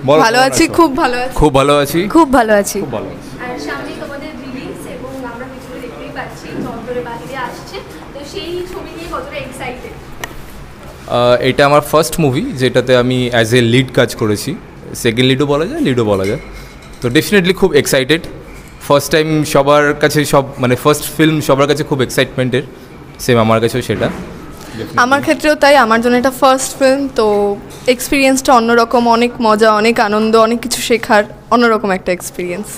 ভালো আছি, খুব ভালো আছি, খুব ভালো আছি, খুব ভালো আছি। আর সামনে তোমাদের রিলিজ এবং আমরা পিছনে দেখতেই পাচ্ছি চন্দরে বাহিরে আসছে, তো সেই ছবি নিয়ে কতটা এক্সাইটেড? এটা আমার ফার্স্ট মুভি যেটাতে আমি অ্যাজ এ লিড কাজ করেছি, সেকেন্ড লিডও বলা যায়, তো ডেফিনেটলি খুব এক্সাইটেড। ফার্স্ট টাইম সবার কাছে মানে ফার্স্ট ফিল্ম সবার কাছে খুব এক্সাইটমেন্টের, সেম আমার কাছেও সেটা। আমার ক্ষেত্রেও তাই, আমার জন্য এটা ফার্স্ট ফিল্ম, তো এক্সপিরিয়েন্সটা অন্যরকম, অনেক মজা, অনেক আনন্দ, অনেক কিছু শেখার, অন্যরকম একটা এক্সপিরিয়েন্স।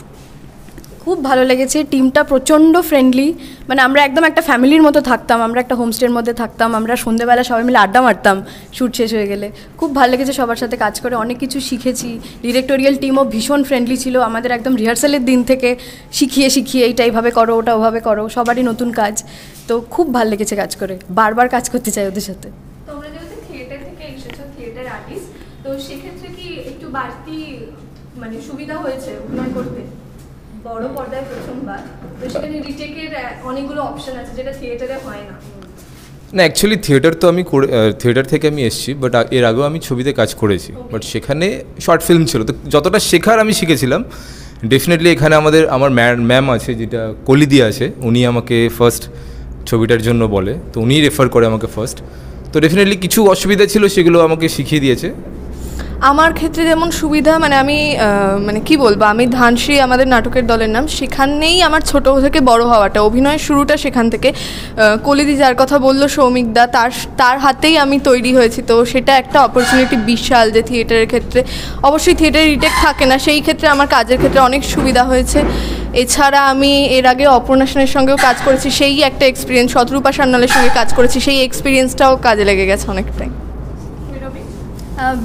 খুব ভালো লেগেছে, টিমটা প্রচণ্ড ফ্রেন্ডলি, মানে আমরা একদম একটা ফ্যামিলির মতো থাকতাম, আমরা একটা হোমস্টের মধ্যে থাকতাম, আমরা সন্ধ্যেবেলা সবাই মিলে আড্ডা মারতাম শ্যুট শেষ হয়ে গেলে। খুব ভালো লেগেছে সবার সাথে কাজ করে, অনেক কিছু শিখেছি। ডিরেক্টোরিয়াল টিমও ভীষণ ফ্রেন্ডলি ছিল, আমাদের একদম রিহার্সালের দিন থেকে শিখিয়ে এইটা এইভাবে করো, ওটা ওভাবে করো, সবারই নতুন কাজ, তো খুব ভালো লেগেছে কাজ করে, বারবার কাজ করতে চাই ওদের সাথে। তোমরা যেহেতু থিয়েটার থেকে এসেছো, থিয়েটার আর্টিস্ট, তো সেক্ষেত্রে কি একটু বাড়তি মানে সুবিধা হয়েছে অভিনয় করতে? বড় পর্দায় প্রথমবার, তো সেখানে রিটেকের অনেকগুলো অপশন আছে যেটা থিয়েটারে হয় না। অ্যাকচুয়ালি থিয়েটার থেকে আমি এসেছি, বাট এর আগেও আমি ছবিতে কাজ করেছি, বাট সেখানে শর্ট ফিল্ম ছিল, তো যতটা শেখার আমি শিখেছিলাম। ডেফিনেটলি এখানে আমার ম্যাম আছে, যেটা কলিদি আছে, উনি আমাকে ফার্স্ট ছবিটার জন্য বলে, তো উনিই রেফার করে আমাকে ফার্স্ট, তো ডেফিনেটলি কিছু অসুবিধা ছিল সেগুলো আমাকে শিখিয়ে দিয়েছে। আমার ক্ষেত্রে যেমন সুবিধা, মানে আমি মানে কি বলবো, আমি ধানশ্রী আমাদের নাটকের দলের নাম, সেখানেই আমার ছোট থেকে বড় হওয়াটা, অভিনয়ের শুরুটা সেখান থেকে। কলিদি যার কথা বললো, সৌমিকদা, তার হাতেই আমি তৈরি হয়েছি, তো সেটা একটা অপরচুনিটি বিশাল, যে থিয়েটারের ক্ষেত্রে অবশ্যই থিয়েটারে রিটেক থাকে না, সেই ক্ষেত্রে আমার কাজের ক্ষেত্রে অনেক সুবিধা হয়েছে। এছাড়া আমি এর আগে অপর্ণা সেনের সঙ্গেও কাজ করেছি, সেই একটা এক্সপিরিয়েন্স, শতরূপা সান্যালের সঙ্গে কাজ করেছি, সেই এক্সপিরিয়েন্সটাও কাজে লেগে গেছে অনেকটাই।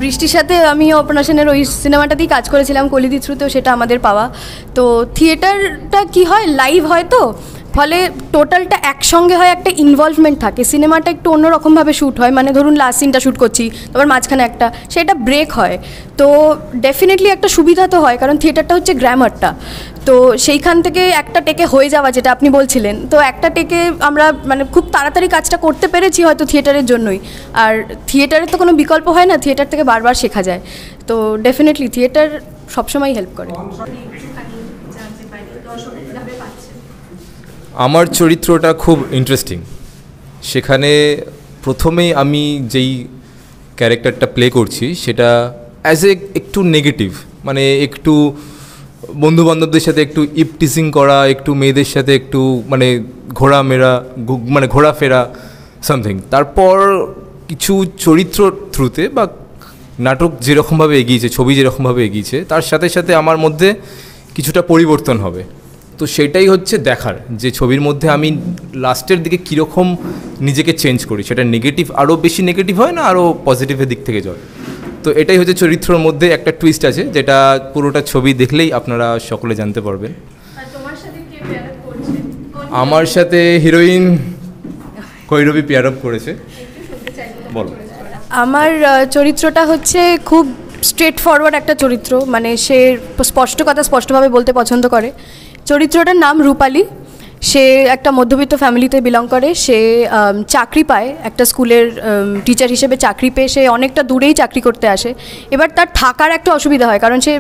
বৃষ্টির সাথে আমি অপর্ণা সেনের ওই সিনেমাটাতেই কাজ করেছিলাম কলিদি থ্রুতেও, সেটা আমাদের পাওয়া। তো থিয়েটারটা কি হয়, লাইভ হয়, তো ফলে টোটালটা একসঙ্গে হয়, একটা ইনভলভমেন্ট থাকে। সিনেমাটা একটু অন্যরকমভাবে শ্যুট হয়, মানে ধরুন লাস্ট সিনটা শ্যুট করছি, তারপর মাঝখানে সেটা ব্রেক হয়, তো ডেফিনেটলি একটা সুবিধা তো হয়, কারণ থিয়েটারটা হচ্ছে গ্র্যামারটা, তো সেইখান থেকে একটা টেকে হয়ে যাওয়া, যেটা আপনি বলছিলেন, তো একটা টেকে আমরা মানে খুব তাড়াতাড়ি কাজটা করতে পেরেছি হয়তো থিয়েটারের জন্যই। আর থিয়েটারের তো কোনো বিকল্প হয় না, থিয়েটার থেকে বারবার শেখা যায়, তো ডেফিনেটলি থিয়েটার সবসময় হেল্প করে। আমার চরিত্রটা খুব ইন্টারেস্টিং, সেখানে প্রথমেই আমি যেই ক্যারেক্টারটা প্লে করছি সেটা অ্যাজ একটু নেগেটিভ, মানে একটু বন্ধুবান্ধবদের সাথে একটু ইপটিজিং করা, একটু মেয়েদের সাথে একটু মানে ঘোরাফেরা সামথিং। তারপর কিছু চরিত্র থ্রুতে বা নাটক যেরকমভাবে এগিয়েছে, ছবি যেরকমভাবে এগিয়েছে, তার সাথে সাথে আমার মধ্যে কিছুটা পরিবর্তন হবে, তো সেটাই হচ্ছে দেখার, যে ছবির মধ্যে আমি লাস্টের দিকে কীরকম নিজেকে চেঞ্জ করি, সেটা নেগেটিভ আরও বেশি নেগেটিভ হয় না আরও পজিটিভের দিক থেকে যায়। তো এটাই হচ্ছে চরিত্রের মধ্যে একটা টুইস্ট আছে, যেটা পুরোটা ছবি দেখলেই আপনারা সকলে জানতে পারবেন। আমার সাথে হিরোইন কৈরবী পেয়ার আপ করেছে। বলো। আমার চরিত্রটা হচ্ছে খুব স্ট্রেট ফরওয়ার্ড একটা চরিত্র, মানে সে স্পষ্ট কথা স্পষ্টভাবে বলতে পছন্দ করে। চরিত্রটার নাম রূপালী, সে একটা মধ্যবিত্ত ফ্যামিলিতে বিলং করে, সে চাকরি পায়, একটা স্কুলের টিচার হিসেবে চাকরি পেয়ে সে অনেকটা দূরেই চাকরি করতে আসে। এবার তার থাকার একটা অসুবিধা হয়, কারণ সে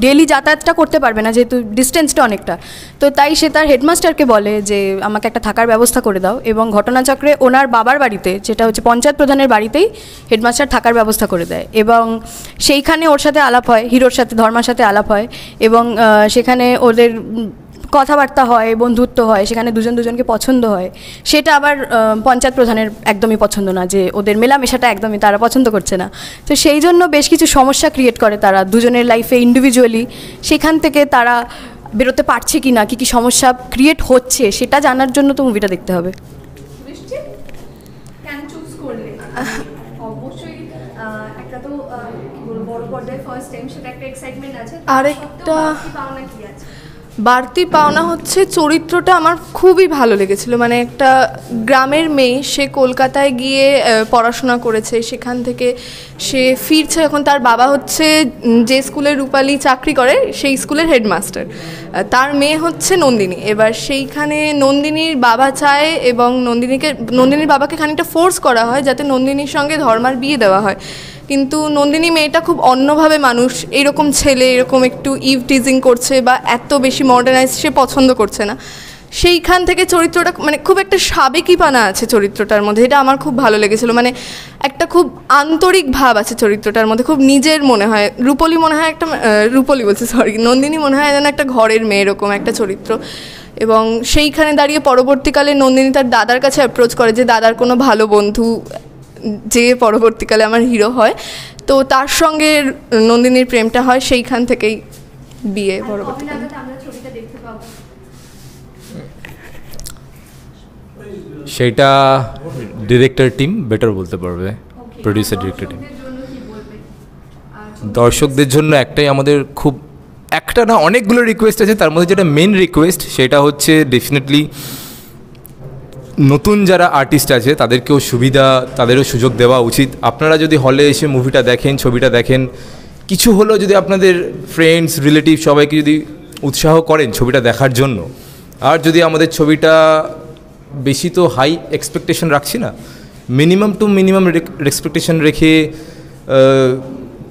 ডেলি যাতায়াতটা করতে পারবে না, যেহেতু ডিস্টেন্সটা অনেকটা, তো তাই সে তার হেডমাস্টারকে বলে যে আমাকে একটা থাকার ব্যবস্থা করে দাও, এবং ঘটনাচক্রে ওনার বাবার বাড়িতে, যেটা হচ্ছে পঞ্চায়েত প্রধানের বাড়িতেই হেডমাস্টার থাকার ব্যবস্থা করে দেয়, এবং সেইখানে ওর সাথে আলাপ হয়, হিরোর সাথে, ধর্মার সাথে আলাপ হয়, এবং সেখানে ওদের কথাবার্তা হয়, বন্ধুত্ব হয়, সেখানে দুজনকে পছন্দ হয়। সেটা আবার পঞ্চায়েত প্রধানের একদমই পছন্দ না, যে ওদের মেলামেশাটা একদমই তারা পছন্দ করছে না, তো সেই জন্য বেশ কিছু সমস্যা ক্রিয়েট করে তারা দুজনের লাইফে ইন্ডিভিজুয়ালি। সেখান থেকে তারা বেরোতে পারছে কি না, কী সমস্যা ক্রিয়েট হচ্ছে, সেটা জানার জন্য তো মুভিটা দেখতে হবে। আরেকটা বাড়তি পাওনা হচ্ছে চরিত্রটা আমার খুবই ভালো লেগেছিল, মানে একটা গ্রামের মেয়ে, সে কলকাতায় গিয়ে পড়াশোনা করেছে, সেখান থেকে সে ফিরছে, এখন তার বাবা হচ্ছে যে স্কুলে রূপালী চাকরি করে সেই স্কুলের হেডমাস্টার, তার মেয়ে হচ্ছে নন্দিনী। এবার সেইখানে নন্দিনীর বাবা চায়, এবং নন্দিনীর বাবাকে খানিকটা ফোর্স করা হয় যাতে নন্দিনীর সঙ্গে ধর্মার বিয়ে দেওয়া হয়। কিন্তু নন্দিনী মেয়েটা খুব অন্যভাবে মানুষ, এরকম ছেলে এরকম একটু ইভ টিজিং করছে বা এত বেশি মডার্নাইজ সে পছন্দ করছে না, সেইখান থেকে চরিত্রটা মানে খুব একটা সাবেকিপানা আছে চরিত্রটার মধ্যে, এটা আমার খুব ভালো লেগেছিলো। মানে একটা খুব আন্তরিক ভাব আছে চরিত্রটার মধ্যে, খুব নিজের মনে হয়। রূপলি মনে হয় একটা রূপলি বলছে সরি নন্দিনী মনে হয় যেন একটা ঘরের মেয়ে এরকম একটা চরিত্র। এবং সেইখানে দাঁড়িয়ে পরবর্তীকালে নন্দিনী তার দাদার কাছে অ্যাপ্রোচ করে, যে দাদার কোনো ভালো বন্ধু যে পরবর্তীকালে আমার হিরো হয়, তো তার সঙ্গে নন্দিনীর প্রেমটা হয়, সেইখান থেকেই বিয়ে পরবর্তীকালে। আমরা ছবিটা দেখতে পাবো? সেটা ডিরেক্টর টিম বেটার বলতে পারবে, প্রডিউসার ডিরেক্টর টিম। দর্শকদের জন্য একটাই আমাদের খুব একটা না অনেকগুলো রিকোয়েস্ট আছে, তার মধ্যে যেটা মেন রিকোয়েস্ট সেটা হচ্ছে ডেফিনেটলি নতুন যারা আর্টিস্ট আছে তাদেরকেও সুবিধা, তাদেরও সুযোগ দেওয়া উচিত। আপনারা যদি হলে এসে মুভিটা দেখেন, ছবিটা দেখেন, কিছু হলেও যদি আপনাদের ফ্রেন্ডস রিলেটিভ সবাইকে যদি উৎসাহ করেন ছবিটা দেখার জন্য, আর যদি আমাদের ছবিটা বেশি তো হাই এক্সপেকটেশন রাখছি না, মিনিমাম টু মিনিমাম এক্সপেকটেশন রেখে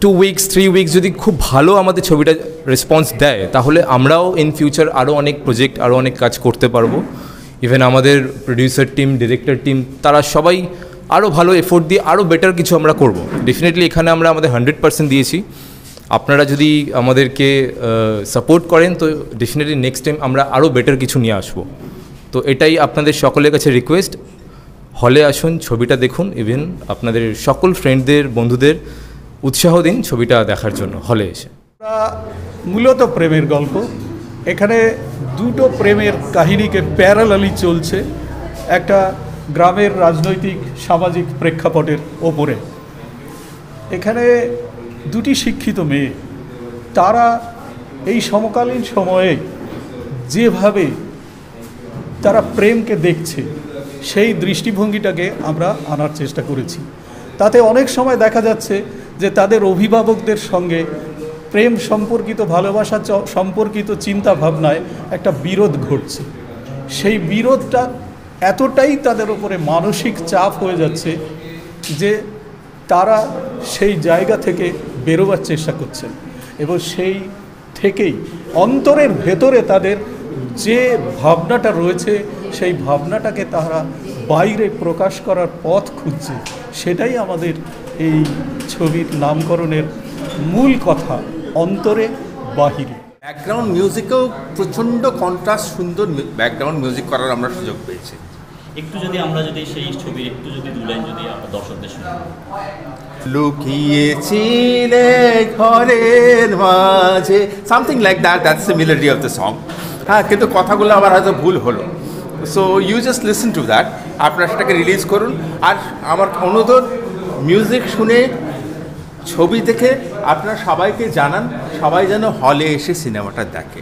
2 উইকস 3 উইকস যদি খুব ভালো আমাদের ছবিটা রেসপন্স দেয়, তাহলে আমরাও ইন ফিউচার আরও অনেক প্রজেক্ট, আরও অনেক কাজ করতে পারবো। ইভেন আমাদের প্রডিউসার টিম, ডিরেক্টর টিম, তারা সবাই আরও ভালো এফোর্ট দিয়ে আরও বেটার কিছু আমরা করব। ডেফিনেটলি এখানে আমরা আমাদের 100% দিয়েছি। আপনারা যদি আমাদেরকে সাপোর্ট করেন তো ডেফিনেটলি নেক্সট টাইম আমরা আরও বেটার কিছু নিয়ে আসবো। তো এটাই আপনাদের সকলের কাছে রিকোয়েস্ট, হলে আসুন, ছবিটা দেখুন, ইভেন আপনাদের সকল ফ্রেন্ডদের, বন্ধুদের উৎসাহ দিন ছবিটা দেখার জন্য হলে এসে। মূলত প্রেমের গল্প, এখানে দুটো প্রেমের কাহিনীকে প্যারালালি চলছে একটা গ্রামের রাজনৈতিক সামাজিক প্রেক্ষাপটের ওপরে। এখানে দুটি শিক্ষিত মেয়ে, তারা এই সমকালীন সময়ে যেভাবে তারা প্রেমকে দেখছে সেই দৃষ্টিভঙ্গিটাকে আমরা আনার চেষ্টা করেছি। তাতে অনেক সময় দেখা যাচ্ছে যে তাদের অভিভাবকদের সঙ্গে প্রেম সম্পর্কিত, ভালোবাসা সম্পর্কিত চিন্তা ভাবনায় একটা বিরোধ ঘটছে। সেই বিরোধটা এতটাই তাদের উপরে মানসিক চাপ হয়ে যাচ্ছে যে তারা সেই জায়গা থেকে বেরোবার চেষ্টা করছেন, এবং সেই থেকেই অন্তরের ভেতরে তাদের যে ভাবনাটা রয়েছে সেই ভাবনাটাকে তারা বাইরে প্রকাশ করার পথ খুঁজছে। সেটাই আমাদের এই ছবির নামকরণের মূল কথা, অন্তরে বাহিরে। ব্যাকগ্রাউন্ড মিউজিকেও প্রচণ্ড কন্ট্রাস্ট, সুন্দর ব্যাকগ্রাউন্ড মিউজিক করার আমরা সুযোগ পেয়েছি। একটু যদি আমরা যদি সেই ছবির একটু যদি দু লাইন যদি আমরা দর্শকদের শুনি। লুকিয়েছিলে ঘরের মাঝে, something like that, that's the melody of the song. হ্যাঁ, কিন্তু কথাগুলো আবার হয়তো ভুল হলো, so you just listen to that, আপনারা সেটাকে রিলিজ করুন। আর আমার অনুরোধ, মিউজিক শুনে, ছবি দেখে আপনারা সবাইকে জানান, সবাই যেন হলে এসে সিনেমাটা দেখে।